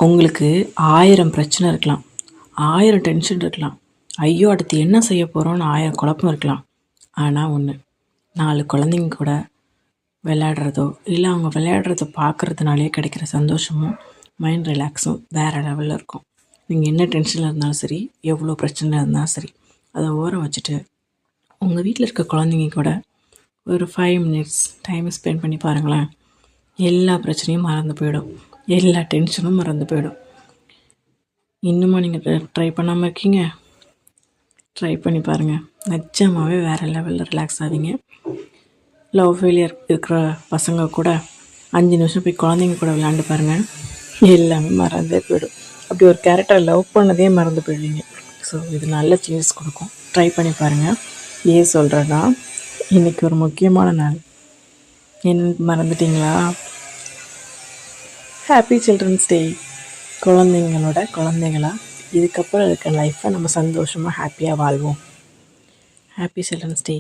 உங்களுக்கு 1000 பிரச்சனை இருக்கலாம், 1000 டென்ஷன் இருக்கலாம், ஐயோ அடுத்து என்ன செய்ய போகிறோன்னு 1000 குழப்பம் இருக்கலாம். ஆனால் ஒன்று, 4 குழந்தைங்க கூட விளையாடுறதோ இல்லை அவங்க விளையாடுறத பார்க்குறதுனாலே கிடைக்கிற சந்தோஷமும் மைண்ட் ரிலாக்ஸும் வேறு லெவலில் இருக்கும். நீங்கள் என்ன டென்ஷனில் இருந்தாலும் சரி, எவ்வளோ பிரச்சனையில் இருந்தாலும் சரி, அதை ஓரம் வச்சுட்டு உங்கள் வீட்டில் இருக்க குழந்தைங்க கூட ஒரு 5 மினிட்ஸ் டைம் ஸ்பெண்ட் பண்ணி பாருங்களேன். எல்லா பிரச்சனையும் மறந்து போயிடும், எல்லா டென்ஷனும் மறந்து போயிடும். இன்னுமா நீங்கள் ட்ரை பண்ணாமல் இருக்கீங்க? ட்ரை பண்ணி பாருங்கள். நிஜமாகவே வேறு லெவலில் ரிலாக்ஸ் ஆவீங்க. லவ் ஃபெயிலியர் இருக்கிற பசங்க கூட 5 நிமிஷம் போய் குழந்தைங்க கூட விளையாண்டு பாருங்கள், எல்லாமே மறந்தே போயிடும். அப்படி ஒரு கேரக்டரை லவ் பண்ணதே மறந்து போயிடுவீங்க. ஸோ இது நல்ல சேஞ்சஸ் கொடுக்கும். ட்ரை பண்ணி பாருங்கள். ஏன் சொல்கிறேன்னா, இன்றைக்கி ஒரு முக்கியமான நாள். என்ன மறந்துட்டிங்களா? ஹாப்பி சில்ட்ரன்ஸ் டே. குழந்தைங்களோட குழந்தைங்களா இதுக்கப்புறம் இருக்க லைஃப்பை நம்ம சந்தோஷமாக ஹாப்பியாக வாழ்வோம். ஹாப்பி சில்ட்ரன்ஸ் டே.